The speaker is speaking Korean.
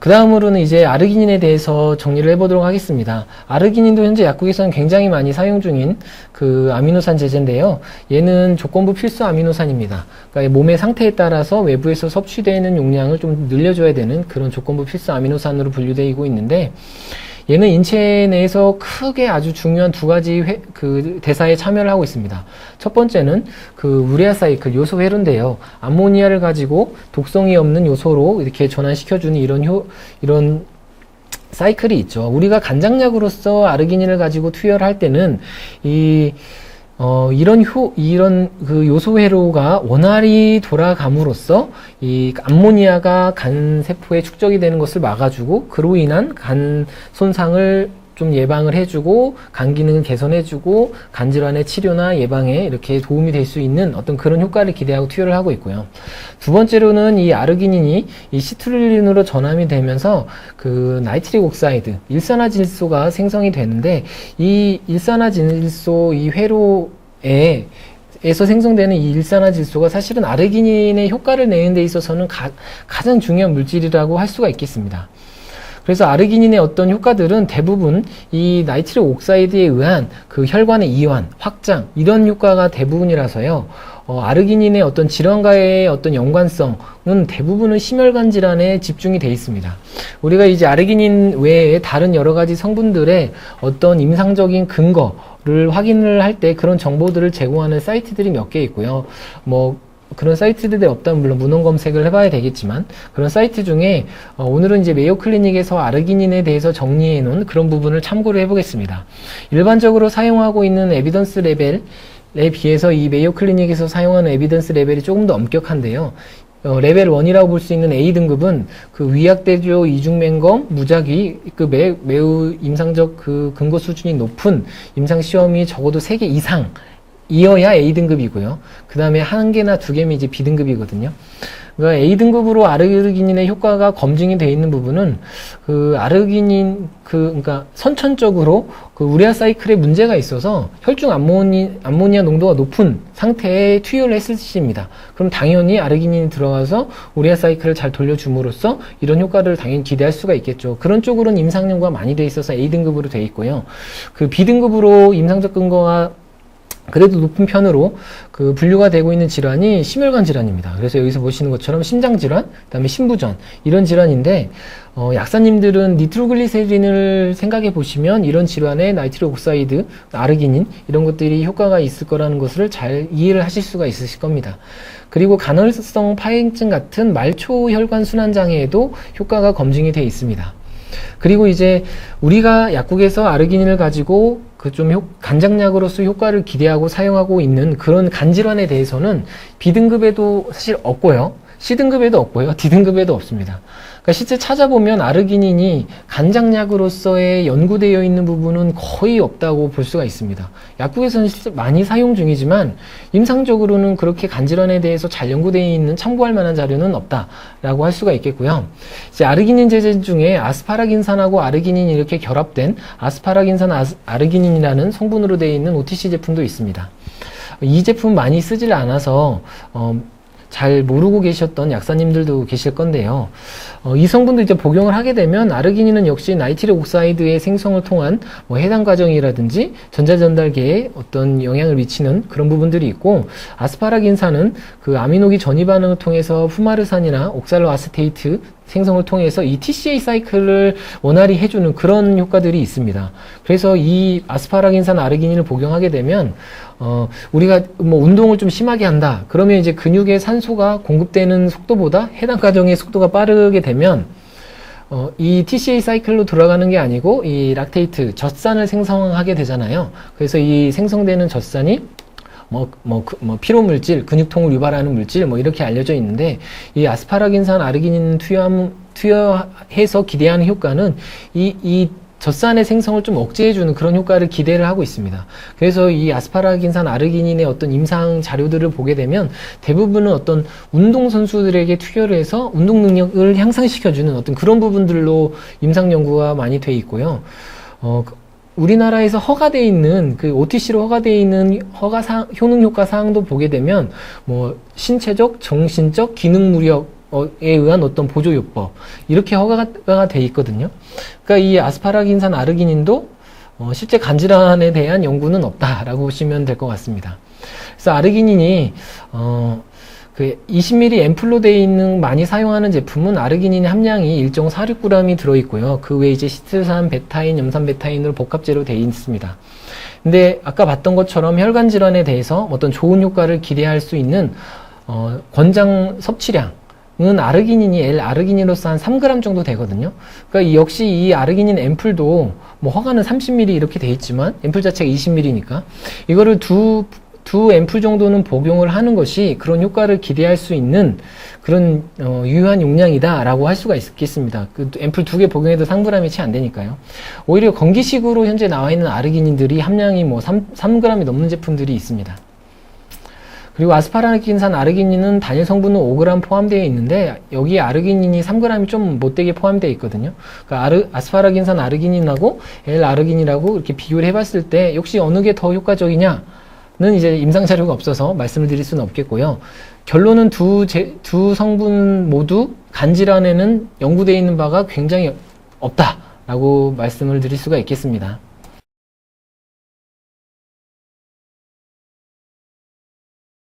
그 다음으로는 이제 아르기닌에 대해서 정리를 해보도록 하겠습니다. 아르기닌도 현재 약국에서는 굉장히 많이 사용 중인 그 아미노산 제제인데요. 얘는 조건부 필수 아미노산입니다. 그러니까 몸의 상태에 따라서 외부에서 섭취되는 용량을 좀 늘려줘야 되는 그런 조건부 필수 아미노산으로 분류되고 있는데, 얘는 인체 내에서 크게 아주 중요한 두 가지 그 대사에 참여를 하고 있습니다. 첫 번째는 그 우레아 사이클 요소 회로인데요. 암모니아를 가지고 독성이 없는 요소로 이렇게 전환시켜주는 이런 사이클이 있죠. 우리가 간장약으로서 아르기닌을 가지고 투여를 할 때는 이런 그 요소 회로가 원활히 돌아감으로써 이 암모니아가 간 세포에 축적이 되는 것을 막아주고, 그로 인한 간 손상을 좀 예방을 해주고, 간 기능을 개선해주고, 간 질환의 치료나 예방에 이렇게 도움이 될 수 있는 어떤 그런 효과를 기대하고 투여를 하고 있고요. 두 번째로는 이 아르기닌이 이 시트룰린으로 전함이 되면서 그 나이트릭 옥사이드, 일산화질소가 생성이 되는데, 이 일산화질소 이 회로에서 생성되는 이 일산화질소가 사실은 아르기닌의 효과를 내는 데 있어서는 가장 중요한 물질이라고 할 수가 있겠습니다. 그래서 아르기닌의 어떤 효과들은 대부분 이 나이트릭 옥사이드에 의한 그 혈관의 이완, 확장, 이런 효과가 대부분이라서요. 아르기닌의 어떤 질환과의 어떤 연관성은 대부분은 심혈관 질환에 집중이 되어 있습니다. 우리가 이제 아르기닌 외에 다른 여러 가지 성분들의 어떤 임상적인 근거를 확인을 할 때 그런 정보들을 제공하는 사이트들이 몇 개 있고요. 그런 사이트들이 없다면 물론 문헌 검색을 해봐야 되겠지만, 그런 사이트 중에 오늘은 이제 메이오 클리닉에서 아르기닌에 대해서 정리해 놓은 그런 부분을 참고를 해보겠습니다. 일반적으로 사용하고 있는 에비던스 레벨에 비해서 이 메이오 클리닉에서 사용하는 에비던스 레벨이 조금 더 엄격한데요. 레벨 1이라고 볼 수 있는 A등급은 그 위약대조 이중맹검 무작위 그 매우 임상적 그 근거 수준이 높은 임상시험이 적어도 3개 이상 이어야 A등급이고요. 그 다음에 1개나 2개면 이제 B등급이거든요. 그러니까 A등급으로 아르기닌의 효과가 검증이 되어 있는 부분은 그 아르기닌 그러니까 선천적으로 그 우레아 사이클에 문제가 있어서 혈중 암모니아 농도가 높은 상태에 투여를 했을 시입니다. 그럼 당연히 아르기닌이 들어가서 우레아 사이클을 잘 돌려줌으로써 이런 효과를 당연히 기대할 수가 있겠죠. 그런 쪽으로는 임상 연구가 많이 되어 있어서 A등급으로 되어 있고요. 그 B등급으로 임상적 근거가 그래도 높은 편으로 그 분류가 되고 있는 질환이 심혈관 질환입니다. 그래서 여기서 보시는 것처럼 심장 질환, 그다음에 심부전 이런 질환인데, 약사님들은 니트로글리세린을 생각해 보시면 이런 질환에 나이트릭 옥사이드, 아르기닌 이런 것들이 효과가 있을 거라는 것을 잘 이해를 하실 수가 있으실 겁니다. 그리고 간헐성 파행증 같은 말초 혈관 순환 장애에도 효과가 검증이 되어 있습니다. 그리고 이제 우리가 약국에서 아르기닌을 가지고 그 좀 간장약으로서 효과를 기대하고 사용하고 있는 그런 간질환에 대해서는 B등급에도 사실 없고요. C등급에도 없고요. D등급에도 없습니다. 그러니까 실제 찾아보면 아르기닌이 간장약으로서의 연구되어 있는 부분은 거의 없다고 볼 수가 있습니다. 약국에서는 실제 많이 사용 중이지만 임상적으로는 그렇게 간질환에 대해서 잘 연구되어 있는 참고할 만한 자료는 없다라고 할 수가 있겠고요. 이제 아르기닌 제제 중에 아스파라긴산하고 아르기닌이 이렇게 결합된 아스파라긴산 아르기닌이라는 성분으로 되어 있는 OTC 제품도 있습니다. 이 제품 많이 쓰질 않아서 잘 모르고 계셨던 약사님들도 계실 건데요. 이 성분도 이제 복용을 하게 되면 아르기닌은 역시 나이트릭 옥사이드의 생성을 통한 해당 과정이라든지 전자전달계에 어떤 영향을 미치는 그런 부분들이 있고, 아스파라긴산은 그 아미노기 전이 반응을 통해서 푸마르산이나 옥살로아세테이트 생성을 통해서 이 TCA 사이클을 원활히 해주는 그런 효과들이 있습니다. 그래서 이 아스파라긴산 아르기닌을 복용하게 되면 우리가 운동을 좀 심하게 한다. 그러면 이제 근육에 산소가 공급되는 속도보다 해당 과정의 속도가 빠르게 되면 이 TCA 사이클로 들어가는 게 아니고 이 락테이트, 젖산을 생성하게 되잖아요. 그래서 이 생성되는 젖산이 피로물질, 근육통을 유발하는 물질, 이렇게 알려져 있는데, 이 아스파라긴산 아르기닌 투여해서 기대하는 효과는 이 젖산의 생성을 좀 억제해주는 그런 효과를 기대를 하고 있습니다. 그래서 이 아스파라긴산 아르기닌의 어떤 임상 자료들을 보게 되면 대부분은 어떤 운동선수들에게 투여를 해서 운동 능력을 향상시켜주는 어떤 그런 부분들로 임상 연구가 많이 돼 있고요. 우리나라에서 허가되어 있는 그 OTC로 허가되어 있는 효능 효과 사항도 보게 되면 신체적, 정신적, 기능 무력 의한 어떤 보조요법 이렇게 허가가 돼 있거든요. 그러니까 이 아스파라긴산 아르기닌도 실제 간질환에 대한 연구는 없다라고 보시면 될 것 같습니다. 그래서 아르기닌이 그 20ml 앰플로 되어 있는 많이 사용하는 제품은 아르기닌 함량이 1.46g이 들어있고요. 그 외에 이제 시트산, 베타인, 염산 베타인으로 복합제로 되어 있습니다. 근데 아까 봤던 것처럼 혈관 질환에 대해서 어떤 좋은 효과를 기대할 수 있는 권장 섭취량은 아르기닌이 L-아르기닌으로서 한 3g 정도 되거든요. 그러니까 역시 이 아르기닌 앰플도 뭐 허가는 30ml 이렇게 돼 있지만 앰플 자체가 20ml니까 이거를 두 앰플 정도는 복용을 하는 것이 그런 효과를 기대할 수 있는 그런 유효한 용량이다라고 할 수가 있겠습니다. 그 앰플 2개 복용해도 3g이 채 안 되니까요. 오히려 건기식으로 현재 나와 있는 아르기닌들이 함량이 뭐 3g이 넘는 제품들이 있습니다. 그리고 아스파라긴산 아르기닌은 단일 성분은 5g 포함되어 있는데 여기에 아르기닌이 3g이 좀 못되게 포함되어 있거든요. 그러니까 아스파라긴산 아르기닌하고 L-아르기닌이라고 이렇게 비교를 해봤을 때 역시 어느 게 더 효과적이냐는 이제 임상 자료가 없어서 말씀을 드릴 수는 없겠고요. 결론은 두 성분 모두 간질환에는 연구되어 있는 바가 굉장히 없다라고 말씀을 드릴 수가 있겠습니다.